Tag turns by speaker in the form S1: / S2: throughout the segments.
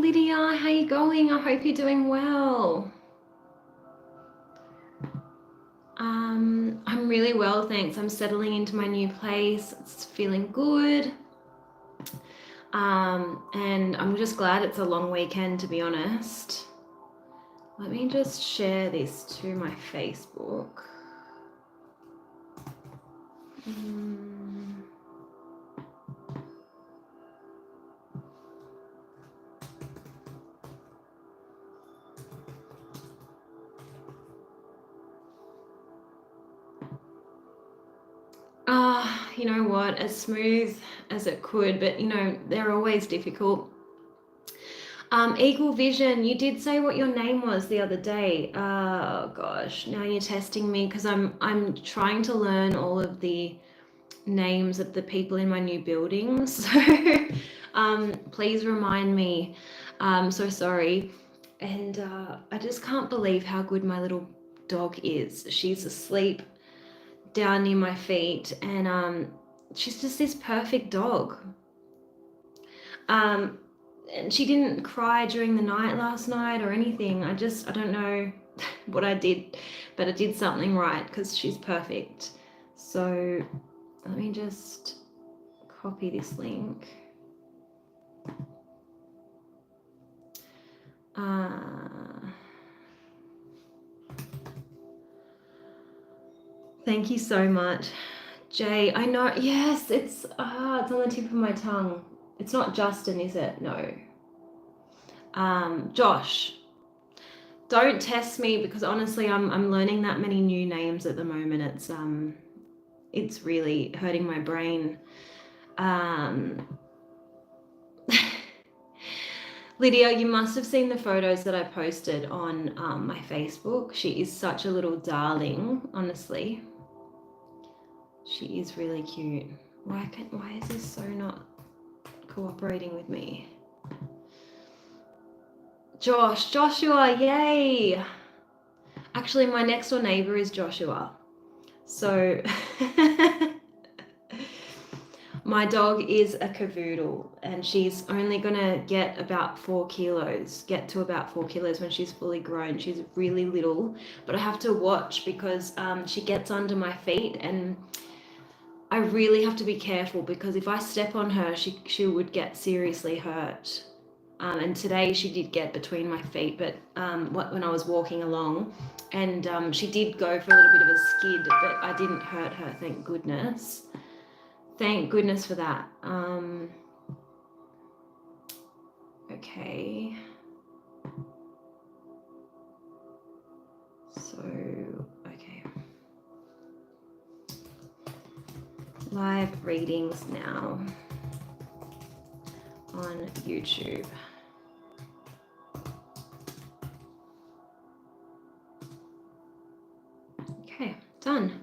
S1: Lydia, how you going? I hope you're doing well. I'm really well, thanks. I'm settling into my new place. It's feeling good. And I'm just glad it's a long weekend, to be honest. Let me just share this to my Facebook. You know what, as smooth as it could, but you know, they're always difficult. Eagle Vision, you did say what your name was the other day. Oh gosh, now you're testing me because I'm trying to learn all of the names of the people in my new building. So please remind me. I'm so sorry. And I just can't believe how good my little dog is. She's asleep down near my feet, and she's just this perfect dog. And she didn't cry during the night last night or anything. I don't know what I did, but I did something right because she's perfect. So let me just copy this link. Thank you so much, Jay. I know, yes, it's on the tip of my tongue. It's not Justin, is it? No. Josh. Don't test me because honestly, I'm learning that many new names at the moment. It's really hurting my brain. Lydia, you must have seen the photos that I posted on my Facebook. She is such a little darling, honestly. She is really cute. Why is this so not cooperating with me? Joshua, yay! Actually, my next door neighbor is Joshua. So my dog is a cavoodle and she's only gonna get to about 4 kilos when she's fully grown. She's really little, but I have to watch because she gets under my feet and I really have to be careful because if I step on her, she would get seriously hurt. And today she did get between my feet, but when I was walking along, and she did go for a little bit of a skid, but I didn't hurt her, thank goodness. Thank goodness for that. Okay. So, okay. Live readings now on YouTube. Okay, done.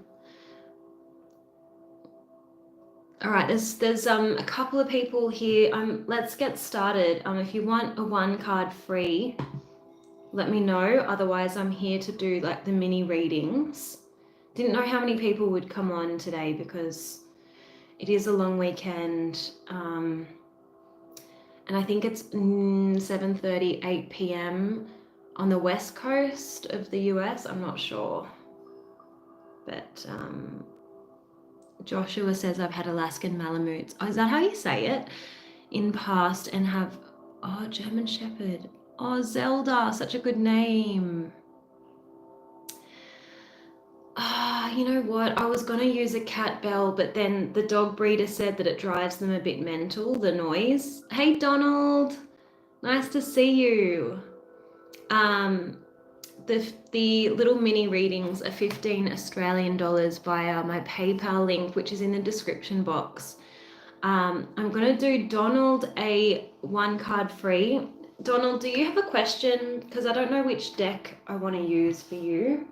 S1: All right, there's a couple of people here. Let's get started. If you want a 1 card free, let me know. Otherwise, I'm here to do like the mini readings. Didn't know how many people would come on today because it is a long weekend. And I think it's 7:30, 8 p.m. on the west coast of the US. I'm not sure. But Joshua says I've had Alaskan Malamutes. Oh, is that how you say it? In past and have, oh, German Shepherd. Oh, Zelda, such a good name. You know what? I was going to use a cat bell, but then the dog breeder said that it drives them a bit mental, the noise. Hey, Donald. Nice to see you. The little mini readings are 15 Australian dollars via my PayPal link, which is in the description box. I'm going to do Donald a 1 card free. Donald, do you have a question? Because I don't know which deck I want to use for you.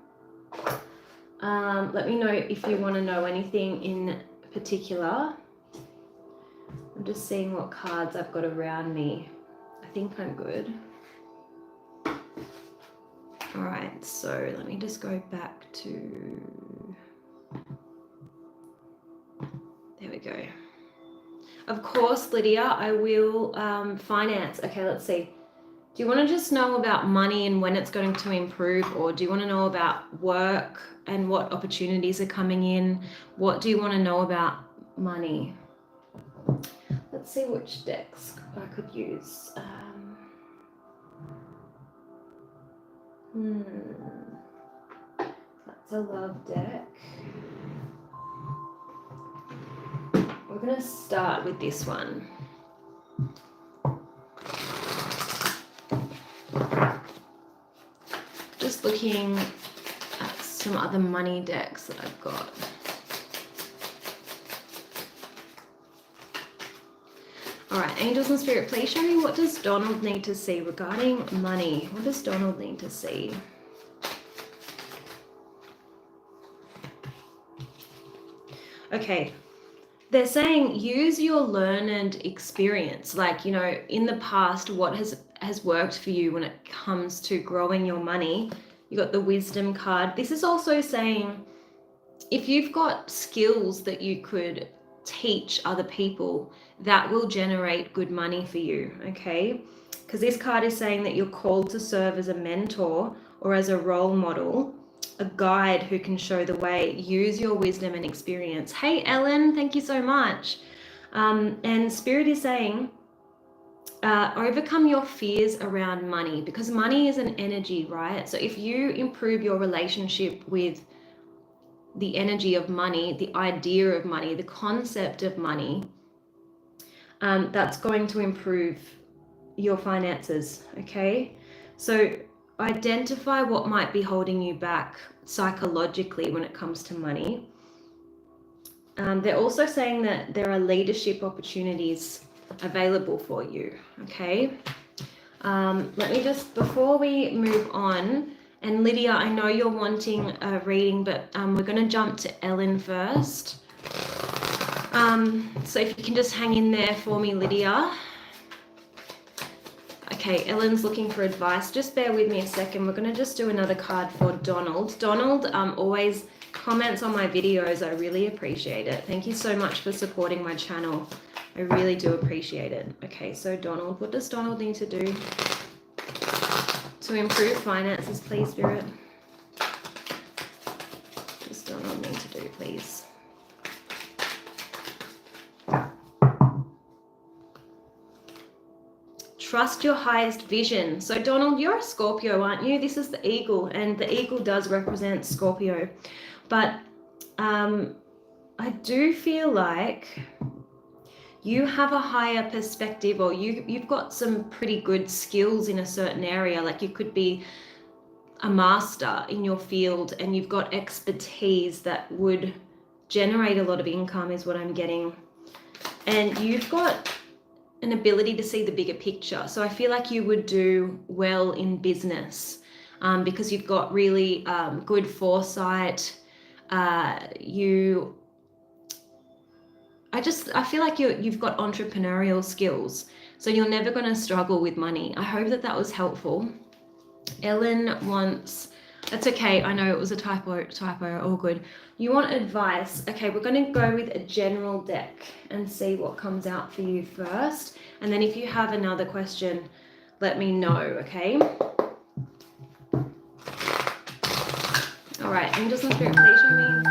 S1: Let me know if you want to know anything in particular. I'm just seeing what cards I've got around me. I think I'm good. All right, so let me just go back to, there we go. Of course, Lydia, I will finance. Okay, let's see. Do you want to just know about money and when it's going to improve, or do you want to know about work and what opportunities are coming in? What do you want to know about money? Let's see which decks I could use. That's a love deck. We're going to start with this one. Just looking at some other money decks that I've got. All right, angels and spirit, please show me, what does Donald need to see regarding money? What does Donald need to see? Okay, they're saying use your learned experience. Like, you know, in the past, what has worked for you when it comes to growing your money. You got the wisdom card. This is also saying if you've got skills that you could teach other people, that will generate good money for you, okay? Because this card is saying that you're called to serve as a mentor or as a role model, a guide who can show the way. Use your wisdom and experience. Hey, Ellen, thank you so much. And Spirit is saying, overcome your fears around money, because money is an energy, right? So if you improve your relationship with the energy of money, the idea of money, the concept of money, that's going to improve your finances, okay? So identify what might be holding you back psychologically when it comes to money. They're also saying that there are leadership opportunities available for you, okay? Let me just, before we move on, and Lydia, I know you're wanting a reading, but we're going to jump to Ellen first. So if you can just hang in there for me, Lydia. Okay, Ellen's looking for advice. Just bear with me a second. We're going to just do another card for Donald. Donald always comments on my videos. I really appreciate it. Thank you so much for supporting my channel. I really do appreciate it. Okay, so Donald, what does Donald need to do to improve finances, please, Spirit? What does Donald need to do, please? Trust your highest vision. So Donald, you're a Scorpio, aren't you? This is the eagle, and the eagle does represent Scorpio. But I do feel like you have a higher perspective, or you've got some pretty good skills in a certain area. Like you could be a master in your field and you've got expertise that would generate a lot of income, is what I'm getting. And you've got an ability to see the bigger picture. So I feel like you would do well in business because you've got really good foresight. I feel like you've got entrepreneurial skills, so you're never going to struggle with money. I hope that was helpful. Ellen wants, that's okay, I know it was a typo, all good. You want advice. Okay, we're going to go with a general deck and see what comes out for you first. And then if you have another question, let me know, okay? All right, angels and spirit, please show me.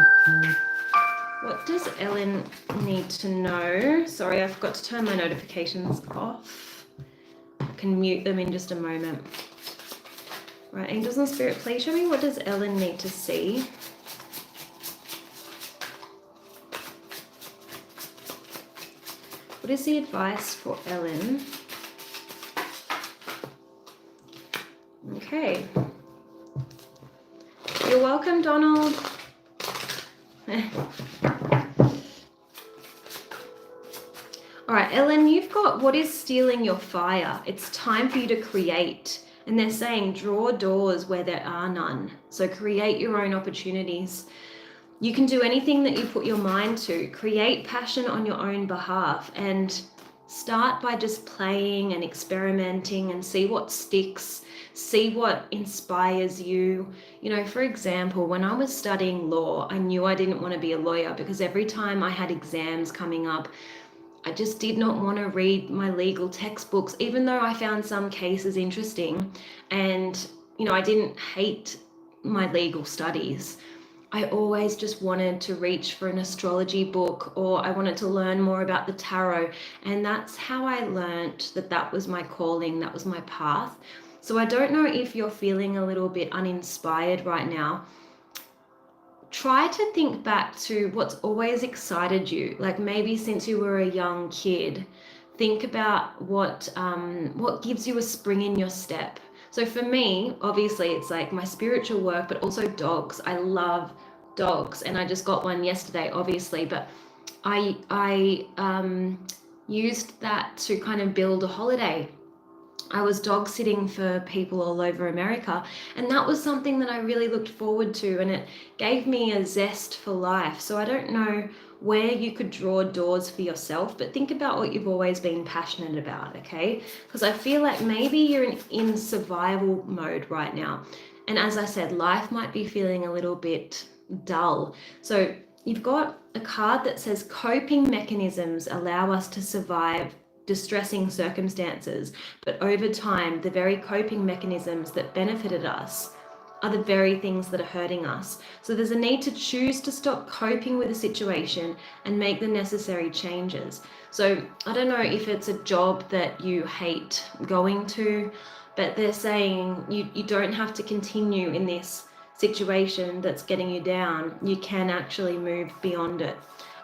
S1: What does Ellen need to know? Sorry, I forgot to turn my notifications off. I can mute them in just a moment. Right, angels and spirit, please show me, what does Ellen need to see? What is the advice for Ellen? Okay. You're welcome, Donald. All right, Ellen, you've got what is stealing your fire. It's time for you to create. And they're saying draw doors where there are none. So create your own opportunities. You can do anything that you put your mind to. Create passion on your own behalf and start by just playing and experimenting and see what sticks, see what inspires you. You know, for example, when I was studying law, I knew I didn't want to be a lawyer because every time I had exams coming up, I just did not want to read my legal textbooks, even though I found some cases interesting. And, you know, I didn't hate my legal studies. I always just wanted to reach for an astrology book, or I wanted to learn more about the tarot. And that's how I learnt that that was my calling, that was my path. So I don't know if you're feeling a little bit uninspired right now. Try to think back to what's always excited you, like maybe since you were a young kid. Think about what gives you a spring in your step. So for me, obviously, it's like my spiritual work, but also dogs. I love dogs, and I just got one yesterday, obviously, but I used that to kind of build a holiday. I was dog sitting for people all over America, and that was something that I really looked forward to, and it gave me a zest for life. So I don't know where you could draw doors for yourself, but think about what you've always been passionate about, okay? Because I feel like maybe you're in survival mode right now. And as I said, life might be feeling a little bit dull. So you've got a card that says coping mechanisms allow us to survive distressing circumstances, but over time, the very coping mechanisms that benefited us are the very things that are hurting us. So there's a need to choose to stop coping with a situation and make the necessary changes. So I don't know if it's a job that you hate going to, but they're saying you don't have to continue in this situation that's getting you down. You can actually move beyond it.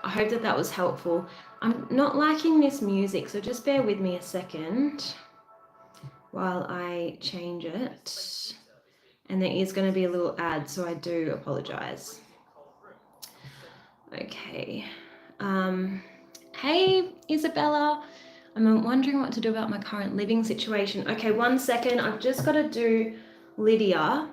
S1: I hope that that was helpful. I'm not liking this music, so just bear with me a second while I change it. And there is going to be a little ad, so I do apologize. Okay. Hey, Isabella. I'm wondering what to do about my current living situation. Okay, 1 second. I've just got to do Lydia.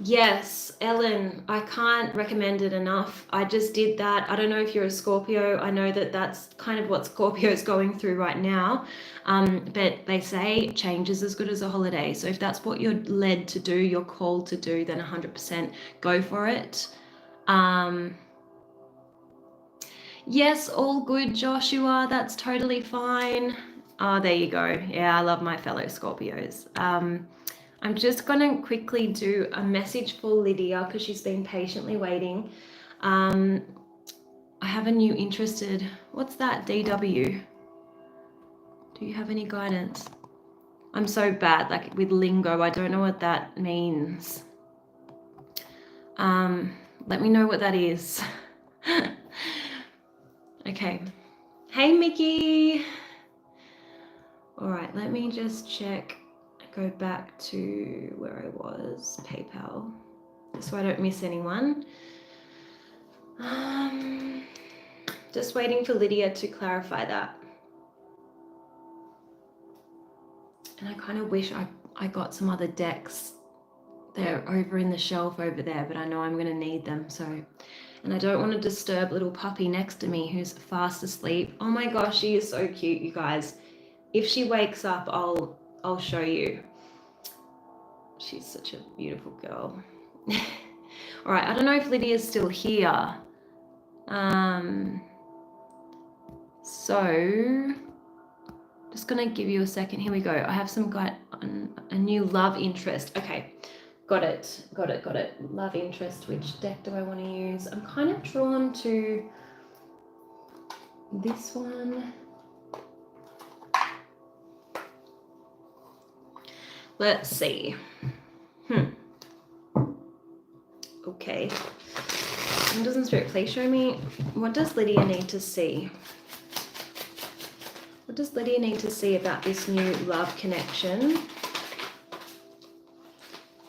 S1: Yes, Ellen, I can't recommend it enough. I just did that. I don't know if you're a Scorpio. I know that that's kind of what Scorpio's going through right now. But they say change is as good as a holiday. So if that's what you're led to do, you're called to do, then 100% go for it. Yes, all good, Joshua. That's totally fine. Oh, there you go. Yeah, I love my fellow Scorpios. I'm just going to quickly do a message for Lydia because she's been patiently waiting. I have a new interested. What's that, DW? Do you have any guidance? I'm so bad, like with lingo. I don't know what that means. Let me know what that is. Okay. Hey, Mickey. All right, let me just check. Go back to where I was, PayPal, so I don't miss anyone. Just waiting for Lydia to clarify that. And I kind of wish I got some other decks. They're over in the shelf over there, but I know I'm going to need them. So, and I don't want to disturb little puppy next to me who's fast asleep. Oh my gosh, she is so cute, you guys. If she wakes up, I'll show you. She's such a beautiful girl. All right, I don't know if Lydia's still here. So just gonna give you a second. Here we go. I have a new love interest. Okay, got it. Love interest. Which deck do I want to use? I'm kind of drawn to this one. Let's see. Okay. What doesn't Spirit please show me? What does Lydia need to see? What does Lydia need to see about this new love connection?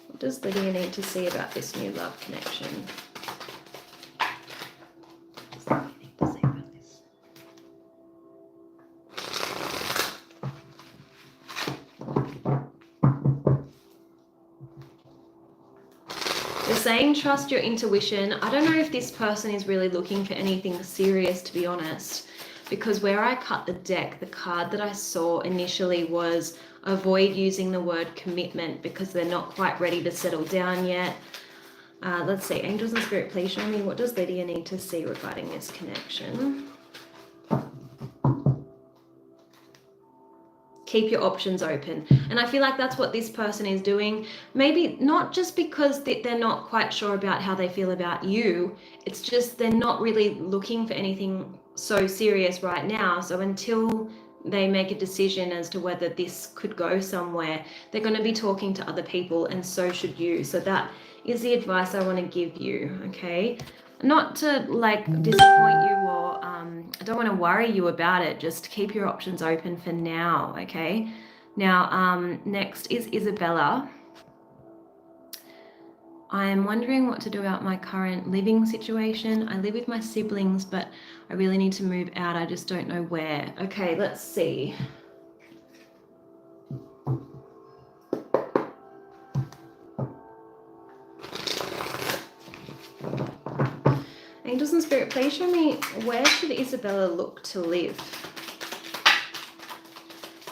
S1: What does Lydia need to see about this new love connection? Saying trust your intuition. I don't know if this person is really looking for anything serious, to be honest, because where I cut the deck, the card that I saw initially was avoid using the word commitment because they're not quite ready to settle down yet. Let's see, angels and spirit, please show me, what does Lydia need to see regarding this connection? Keep your options open. And I feel like that's what this person is doing. Maybe not just because they're not quite sure about how they feel about you. It's just they're not really looking for anything so serious right now. So until they make a decision as to whether this could go somewhere, they're going to be talking to other people, and so should you. So that is the advice I want to give you, okay? Not to like disappoint you, or I don't want to worry you about it. Just keep your options open for now, okay? Now, next is Isabella. I am wondering what to do about my current living situation. I live with my siblings, but I really need to move out. I just don't know where. Okay, let's see. Angels and Spirit, please show me, where should Isabella look to live?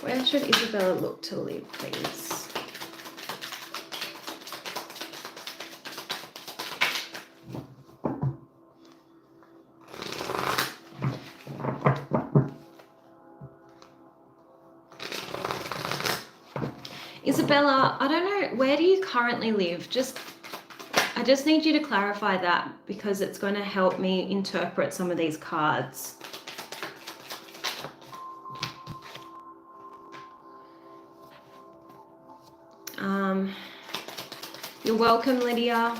S1: Where should Isabella look to live, please? Isabella, I don't know, where do you currently live? I just need you to clarify that, because it's going to help me interpret some of these cards. You're welcome, Lydia.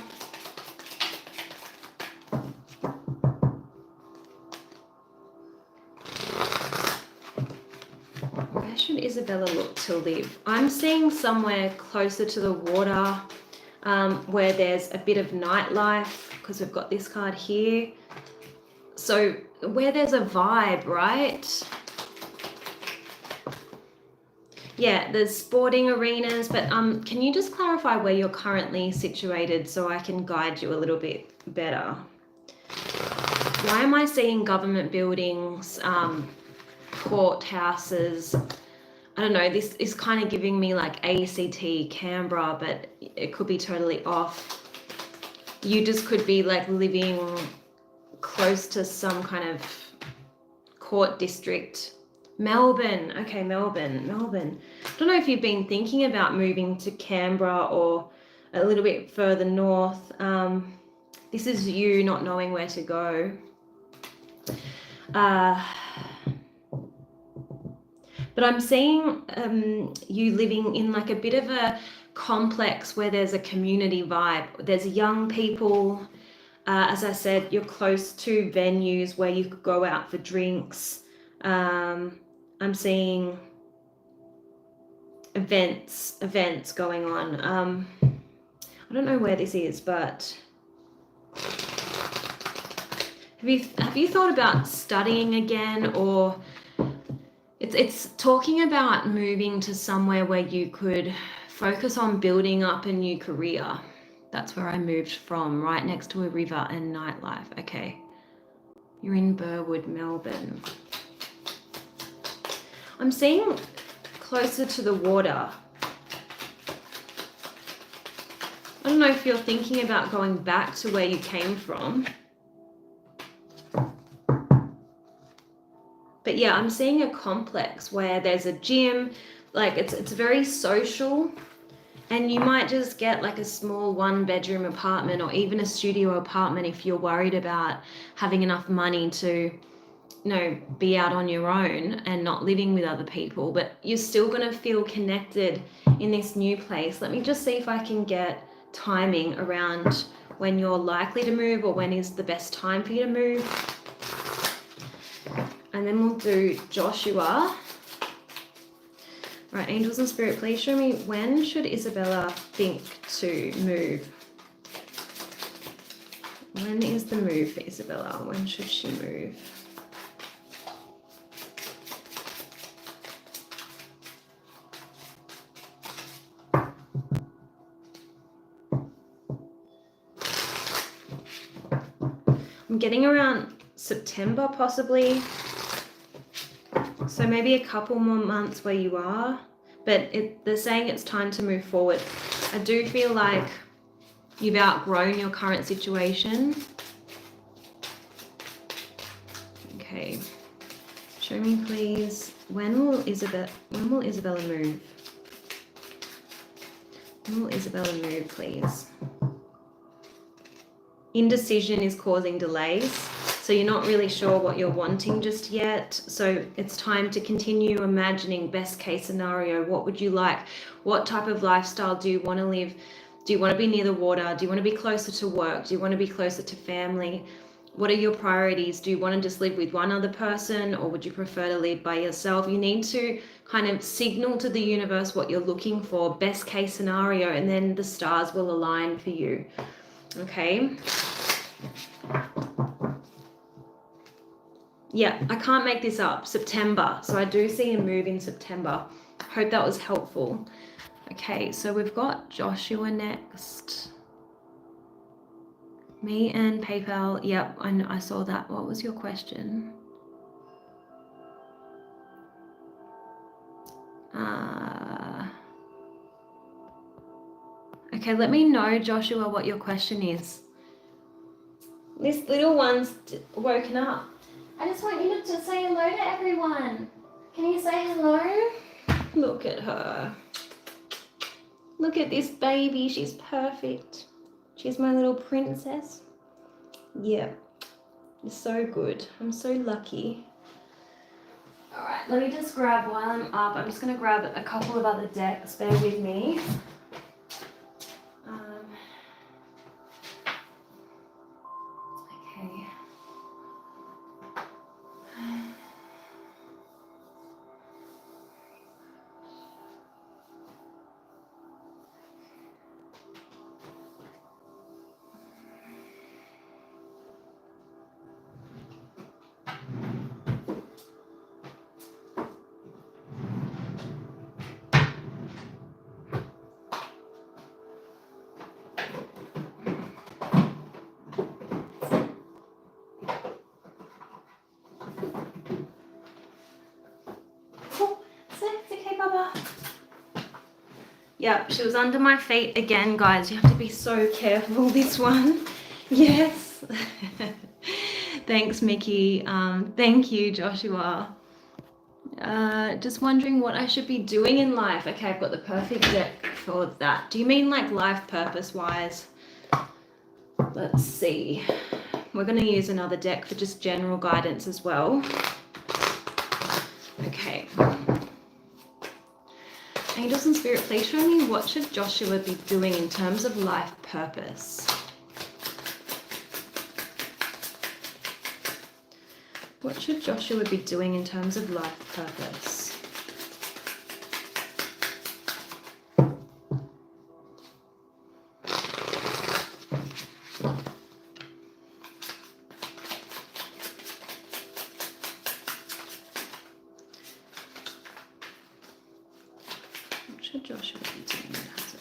S1: Where should Isabella look to live? I'm seeing somewhere closer to the water, where there's a bit of nightlife, because we've got this card here. So where there's a vibe, right? Yeah, there's sporting arenas, but can you just clarify where you're currently situated so I can guide you a little bit better? Why am I seeing government buildings, courthouses? I don't know, this is kind of giving me like ACT, Canberra, but it could be totally off. You just could be like living close to some kind of court district. Melbourne, okay, Melbourne. I don't know if you've been thinking about moving to Canberra or a little bit further north. This is you not knowing where to go. But I'm seeing you living in like a bit of a complex where there's a community vibe. There's young people. As I said, you're close to venues where you could go out for drinks. I'm seeing events going on. I don't know where this is, but have you thought about studying again, or it's talking about moving to somewhere where you could focus on building up a new career. That's where I moved from, right next to a river and nightlife. Okay, you're in Burwood, Melbourne. I'm seeing closer to the water. I don't know if you're thinking about going back to where you came from. But yeah, I'm seeing a complex where there's a gym, like it's very social, and you might just get like a small 1-bedroom apartment or even a studio apartment if you're worried about having enough money to, you know, be out on your own and not living with other people, but you're still going to feel connected in this new place. Let me just see if I can get timing around when you're likely to move or when is the best time for you to move. And then we'll do Joshua. Right, angels and spirit, please show me, when should Isabella think to move? When is the move for Isabella? When should she move? I'm getting around September possibly. So maybe a couple more months where you are, but they're saying it's time to move forward. I do feel like You've outgrown your current situation. Okay. Show me, please. When will Isabella move? When will Isabella move, please? Indecision is causing delays. So you're not really sure what you're wanting just yet. So it's time to continue imagining best case scenario. What would you like? What type of lifestyle do you want to live? Do you want to be near the water? Do you want to be closer to work? Do you want to be closer to family? What are your priorities? Do you want to just live with one other person, or would you prefer to live by yourself? You need to kind of signal to the universe what you're looking for, best case scenario, and then the stars will align for you. Okay. Yeah, I can't make this up. September. So I do see a move in September. Hope that was helpful. Okay, so we've got Joshua next. Me and PayPal. Yep, I saw that. What was your question? Okay, let me know, Joshua, what your question is. This little one's woken up. I just want you to say hello to everyone. Can you say hello? Look at her. Look at this baby. She's perfect. She's my little princess. Yeah, it's so good. I'm so lucky. All right, let me just grab while I'm up. I'm just going to grab a couple of other decks. Bear with me. Okay. Yep, she was under my feet again, guys. You have to be so careful, this one. Yes. Thanks, Mickey. Thank you, Joshua. Just wondering what I should be doing in life. Okay, I've got the perfect deck for that. Do you mean like life purpose-wise? Let's see. We're going to use another deck for just general guidance as well. Okay. Angels and Spirit, please show me what should Joshua be doing in terms of life purpose. What should Joshua be doing in terms of life purpose? Joshua be doing in terms of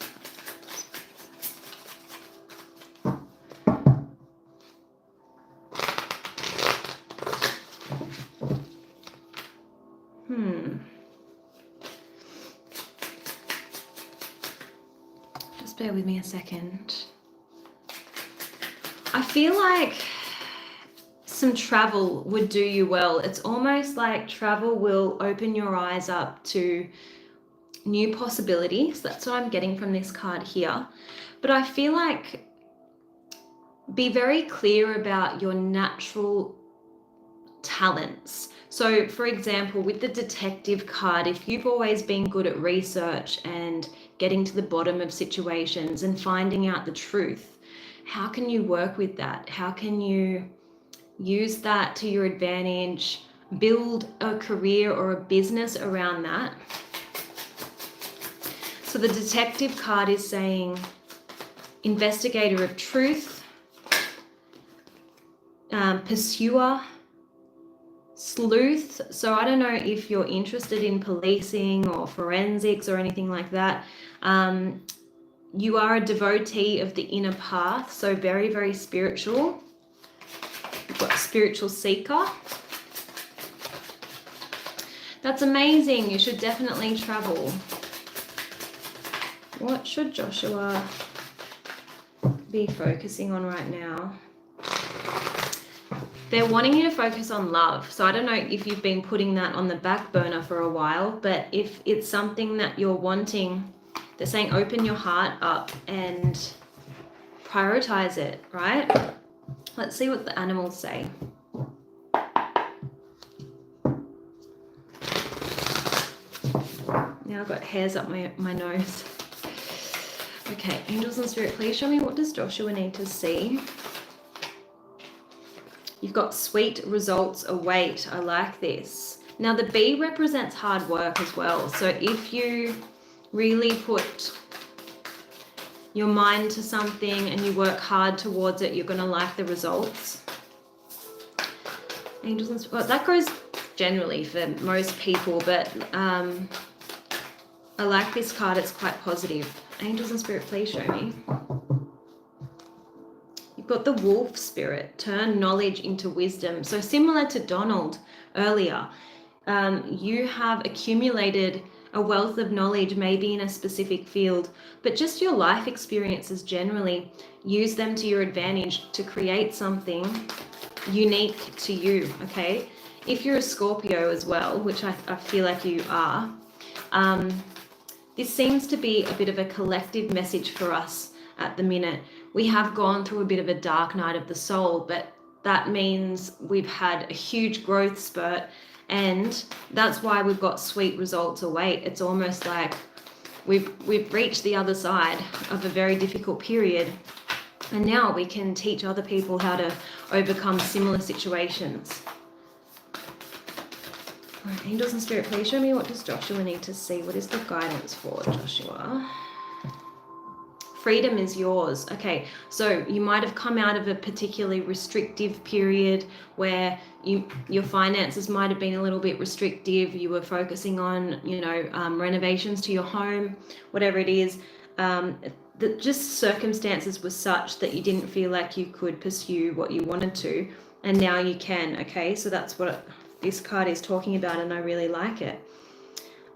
S1: Just bear with me a second. I feel like some travel would do you well. It's almost like travel will open your eyes up to new possibilities. That's what I'm getting from this card here. But I feel like be very clear about your natural talents. So for example, with the detective card, if you've always been good at research and getting to the bottom of situations and finding out the truth, how can you work with that? How can you use that to your advantage, build a career or a business around that? So the detective card is saying investigator of truth, pursuer, sleuth. So I don't know if you're interested in policing or forensics or anything like that. You are a devotee of the inner path, so very, very spiritual. You've got spiritual seeker. That's amazing. You should definitely travel. What should Joshua be focusing on right now? They're wanting you to focus on love. So I don't know if you've been putting that on the back burner for a while, but if it's something that you're wanting, they're saying open your heart up and prioritize it, right? Let's see what the animals say. Now I've got hairs up my nose. Okay, angels and spirit, please show me, what does Joshua need to see? You've got sweet results await. I like this. Now the bee represents hard work as well. So if you really put your mind to something and you work hard towards it, you're going to like the results. Angels and spirit, well, that goes generally for most people, but I like this card. It's quite positive. Angels and spirit, please show me. You've got the wolf spirit, turn knowledge into wisdom. So similar to Donald earlier, you have accumulated a wealth of knowledge, maybe in a specific field, but just your life experiences generally, use them to your advantage to create something unique to you, okay? If you're a Scorpio as well, which I feel like you are, this seems to be a bit of a collective message for us at the minute. We have gone through a bit of a dark night of the soul, but that means we've had a huge growth spurt, and that's why we've got sweet results await. It's almost like we've reached the other side of a very difficult period, and now we can teach other people how to overcome similar situations. All right, angels and spirit, please show me, what does Joshua need to see? What is the guidance for Joshua? Freedom is yours. Okay, so you might have come out of a particularly restrictive period where your finances might have been a little bit restrictive. You were focusing on, renovations to your home, whatever it is. Just circumstances were such that you didn't feel like you could pursue what you wanted to, and now you can. Okay, so that's what this card is talking about, and I really like it.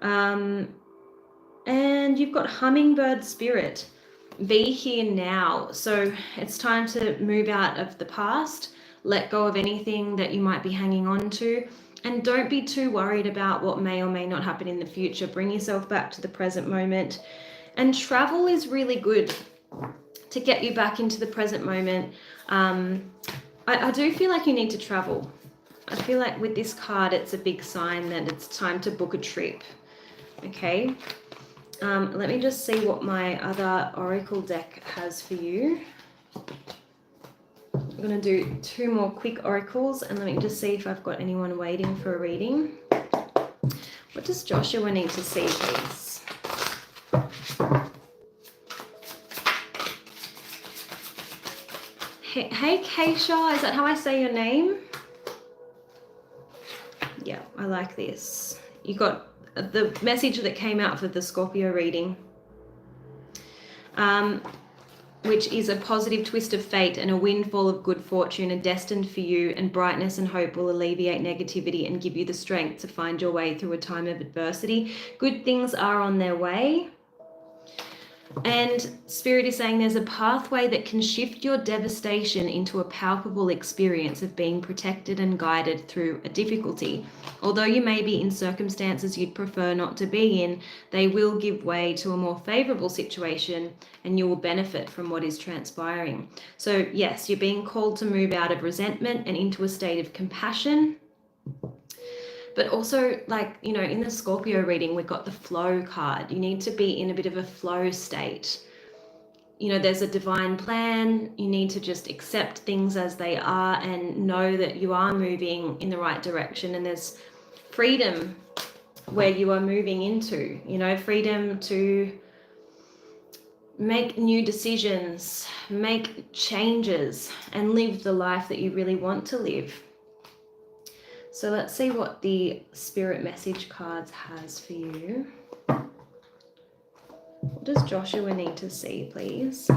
S1: And you've got hummingbird spirit. Be here now. So it's time to move out of the past, let go of anything that you might be hanging on to, and don't be too worried about what may or may not happen in the future. Bring yourself back to the present moment, and travel is really good to get you back into the present moment. I do feel like you need to travel. I feel like with this card, it's a big sign that it's time to book a trip. Okay. Let me just see what my other oracle deck has for you. I'm going to do 2 more quick oracles, and let me just see if I've got anyone waiting for a reading. What does Joshua need to see, please? Hey Keisha, is that how I say your name? Yeah, I like this. You got the message that came out for the Scorpio reading, which is a positive twist of fate and a windfall of good fortune are destined for you, and brightness and hope will alleviate negativity and give you the strength to find your way through a time of adversity. Good things are on their way. And Spirit is saying there's a pathway that can shift your devastation into a palpable experience of being protected and guided through a difficulty. Although you may be in circumstances you'd prefer not to be in, they will give way to a more favorable situation, and you will benefit from what is transpiring. So yes, you're being called to move out of resentment and into a state of compassion. But also, in the Scorpio reading, we've got the flow card. You need to be in a bit of a flow state. There's a divine plan. You need to just accept things as they are and know that you are moving in the right direction. And there's freedom where you are moving into, freedom to make new decisions, make changes, and live the life that you really want to live. So let's see what the Spirit message cards has for you. What does Joshua need to see, please?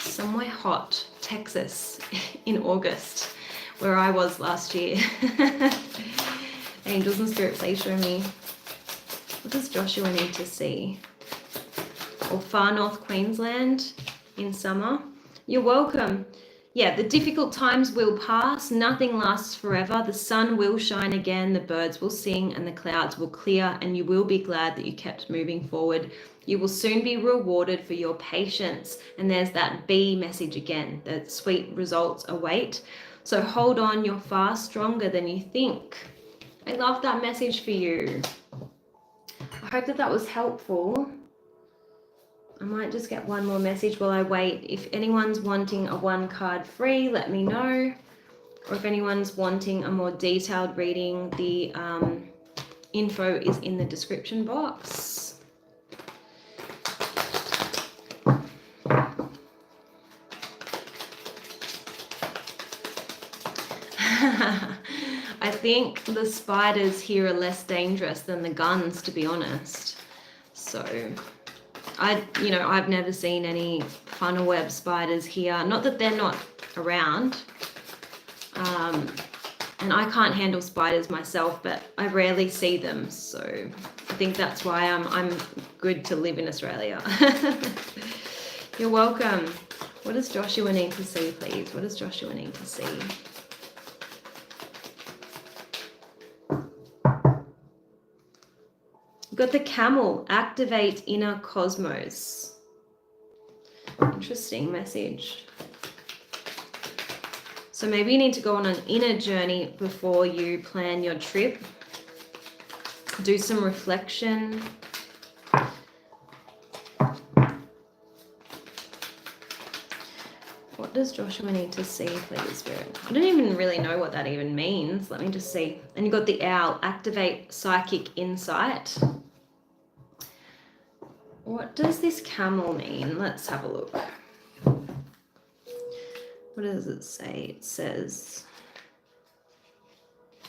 S1: Somewhere hot, Texas, in August, where I was last year. Angels and Spirit, please show me. What does Joshua need to see? Or far north Queensland in summer? You're welcome. Yeah, the difficult times will pass. Nothing lasts forever. The sun will shine again, the birds will sing, and the clouds will clear, and you will be glad that you kept moving forward. You will soon be rewarded for your patience. And there's that B message again, that sweet results await. So hold on, you're far stronger than you think. I love that message for you. I hope that was helpful. I might just get one more message while I wait. If anyone's wanting a 1 card free, let me know. Or if anyone's wanting a more detailed reading, the info is in the description box. I think the spiders here are less dangerous than the guns, to be honest. So I've never seen any funnel web spiders here. Not that they're not around. And I can't handle spiders myself, but I rarely see them. So I think that's why I'm good to live in Australia. You're welcome. What does Joshua need to see, please? What does Joshua need to see? Got the camel, activate inner cosmos. Interesting message. So maybe you need to go on an inner journey before you plan your trip. Do some reflection. What does Joshua need to see, please, Spirit? I don't even really know what that even means. Let me just see. And you got the owl, activate psychic insight. What does this camel mean? Let's have a look. What does it say? It says,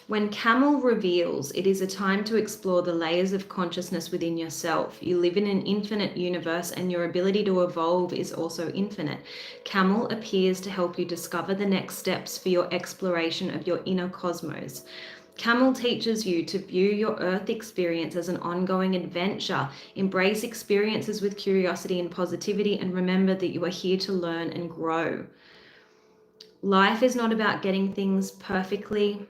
S1: when camel reveals, it is a time to explore the layers of consciousness within yourself. You live in an infinite universe and your ability to evolve is also infinite. Camel appears to help you discover the next steps for your exploration of your inner cosmos. Camel teaches you to view your earth experience as an ongoing adventure. Embrace experiences with curiosity and positivity, and remember that you are here to learn and grow. Life is not about getting things perfectly.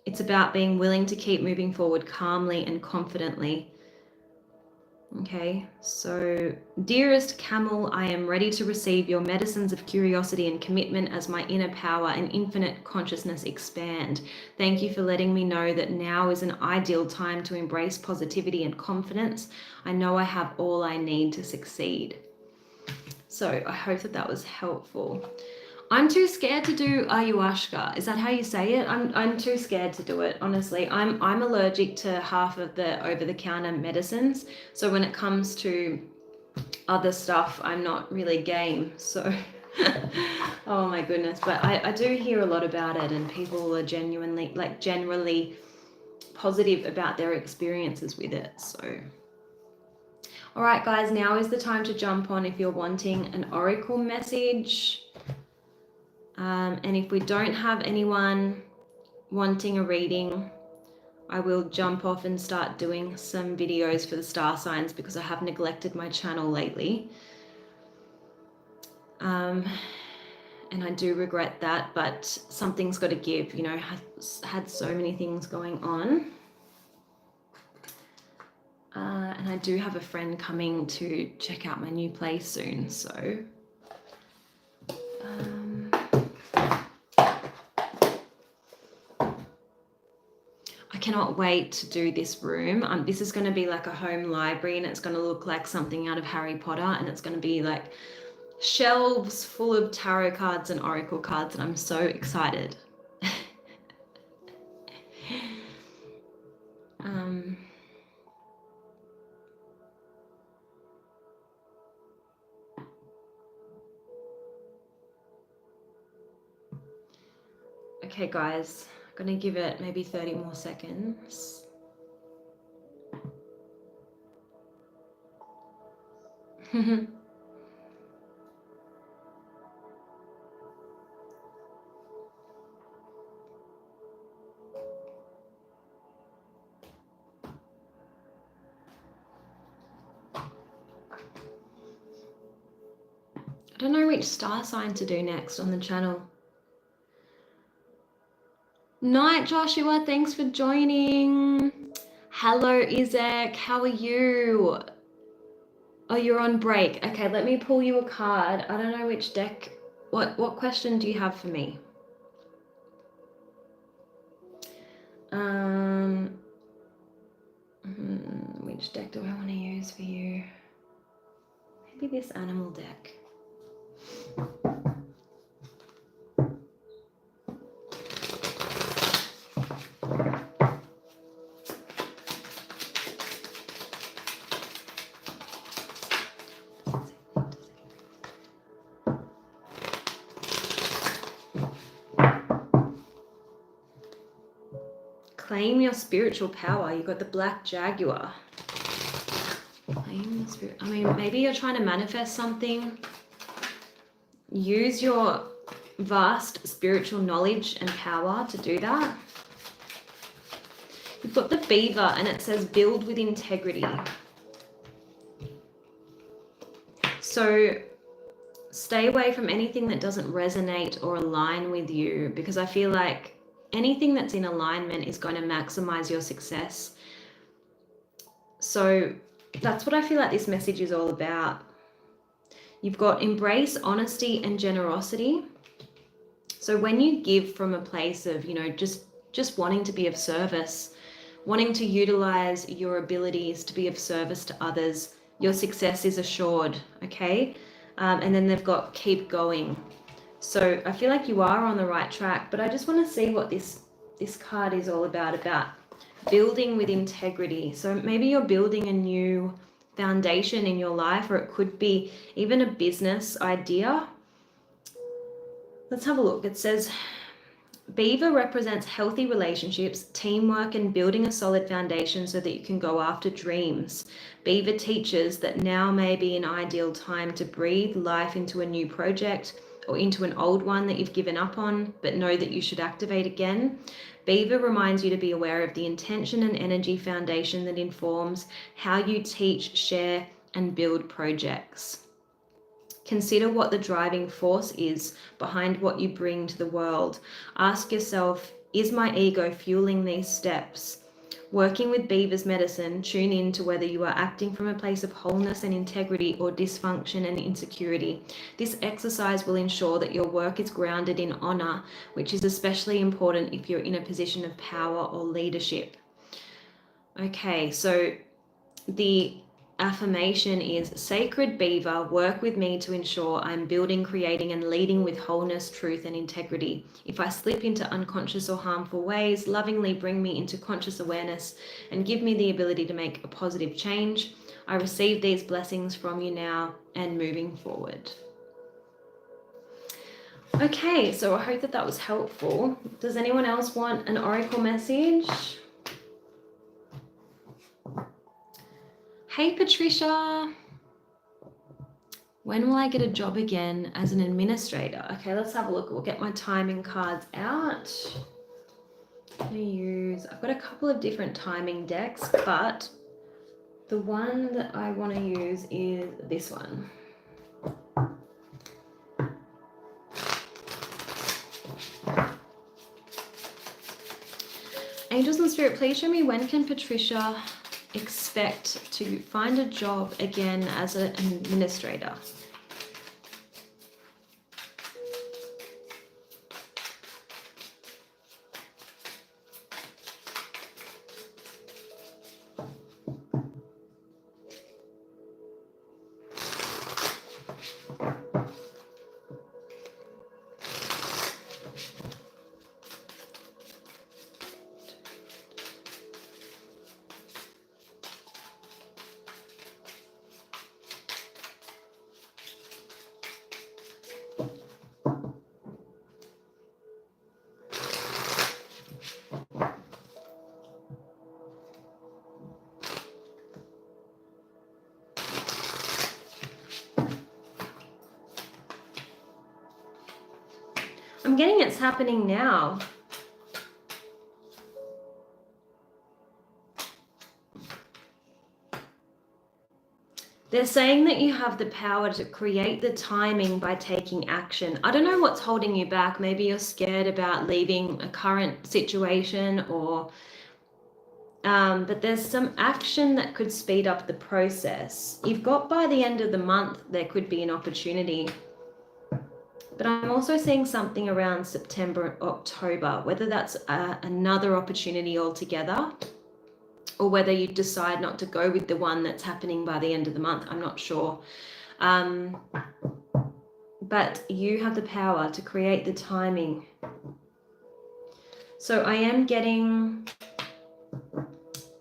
S1: It's about being willing to keep moving forward calmly and confidently. Okay, so dearest camel, I am ready to receive your medicines of curiosity and commitment as my inner power and infinite consciousness expand. Thank you for letting me know that now is an ideal time to embrace positivity and confidence. I know I have all I need to succeed. So I hope that was helpful. I'm too scared to do ayahuasca. Is that how you say it? I'm too scared to do it, honestly. I'm allergic to half of the over-the-counter medicines. So when it comes to other stuff, I'm not really game. So, oh my goodness. But I do hear a lot about it, and people are genuinely, generally positive about their experiences with it. So, all right, guys, now is the time to jump on if you're wanting an oracle message. And if we don't have anyone wanting a reading, I will jump off and start doing some videos for the star signs because I have neglected my channel lately. And I do regret that, but something's got to give. I've had so many things going on. And I do have a friend coming to check out my new place soon, so... I cannot wait to do this room. This is going to be like a home library, and it's going to look like something out of Harry Potter, and it's going to be like shelves full of tarot cards and oracle cards, and I'm so excited. Okay, guys, I'm going to give it maybe 30 more seconds. don't know which star sign to do next on the channel. Night, Joshua. Thanks for joining. Hello, Isak. How are you? Oh, you're on break. Okay, let me pull you a card. I don't know which deck. What question do you have for me? Which deck do I want to use for you? Maybe this animal deck. Claim your spiritual power. You got the Black Jaguar. Claim your spirit. I mean, maybe you're trying to manifest something. Use your vast spiritual knowledge and power to do that. You've got the beaver and it says build with integrity. So stay away from anything that doesn't resonate or align with you, because I feel like anything that's in alignment is going to maximize your success. So that's what I feel like this message is all about. You've got embrace honesty and generosity. So when you give from a place of, you know, just wanting to be of service, wanting to utilize your abilities to be of service to others, your success is assured, okay? And then they've got keep going. So I feel like you are on the right track, but I just want to see what this card is all about building with integrity. So maybe you're building a new foundation in your life, or it could be even a business idea. Let's have a look. It says beaver represents healthy relationships, teamwork, and building a solid foundation so that you can go after dreams. Beaver teaches that now may be an ideal time to breathe life into a new project or into an old one that you've given up on, but know that you should activate again. Beaver reminds you to be aware of the intention and energy foundation that informs how you teach, share, and build projects. Consider what the driving force is behind what you bring to the world. Ask yourself, is my ego fueling these steps? Working with Beaver's medicine, tune in to whether you are acting from a place of wholeness and integrity or dysfunction and insecurity. This exercise will ensure that your work is grounded in honor, which is especially important if you're in a position of power or leadership. Okay, so the affirmation is, sacred beaver, work with me to ensure I'm building, creating, and leading with wholeness, truth, and integrity. If I slip into unconscious or harmful ways, lovingly bring me into conscious awareness and give me the ability to make a positive change. I receive these blessings from you now and moving forward. Okay, so I hope that was helpful. Does anyone else want an oracle message? Hey, Patricia. When will I get a job again as an administrator? Okay, let's have a look. We'll get my timing cards out. I've got a couple of different timing decks, but the one that I want to use is this one. Angels and Spirit, please show me, when can Patricia expect to find a job again as an administrator? I'm getting it's happening now. They're saying that you have the power to create the timing by taking action. I don't know what's holding you back. Maybe you're scared about leaving a current situation, or but there's some action that could speed up the process. You've got by the end of the month, there could be an opportunity. But I'm also seeing something around September, October, whether that's another opportunity altogether, or whether you decide not to go with the one that's happening by the end of the month. I'm not sure. But you have the power to create the timing. So I am getting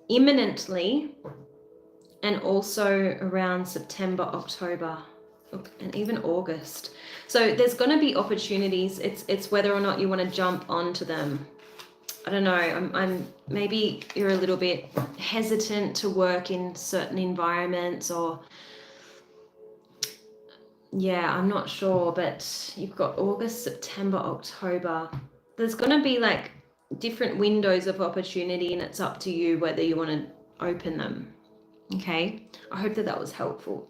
S1: imminently, and also around September, October, and even August. So there's going to be opportunities. It's whether or not you want to jump onto them. I don't know. I'm maybe you're a little bit hesitant to work in certain environments, or yeah, I'm not sure. But you've got August, September, October. There's going to be like different windows of opportunity, and it's up to you whether you want to open them. Okay, I hope that was helpful.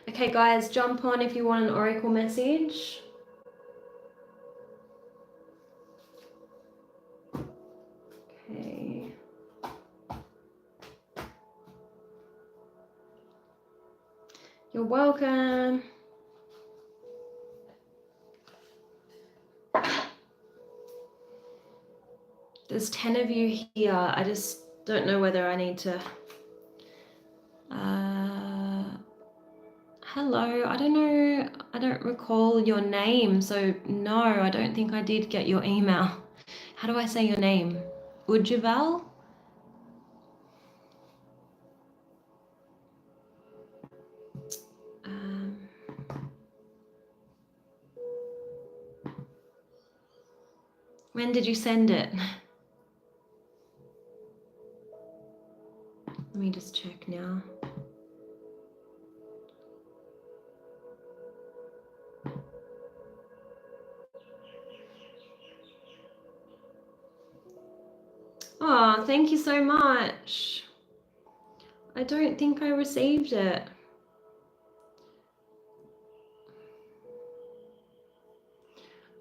S1: Okay, guys, jump on if you want an oracle message. Okay. You're welcome. There's 10 of you here. I just don't know whether I need to... hello, I don't know. I don't recall your name. So no, I don't think I did get your email. How do I say your name? Ujaval? When did you send it? Let me just check now. Oh, thank you so much. I don't think I received it.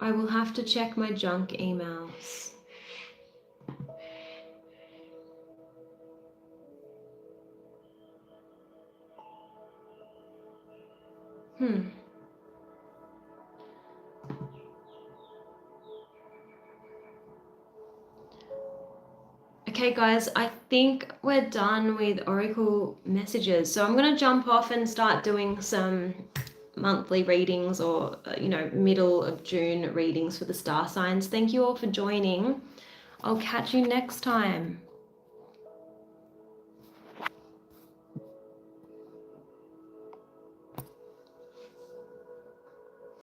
S1: I will have to check my junk emails. Okay, guys, I think we're done with oracle messages. So I'm going to jump off and start doing some monthly readings, or, middle of June readings for the star signs. Thank you all for joining. I'll catch you next time.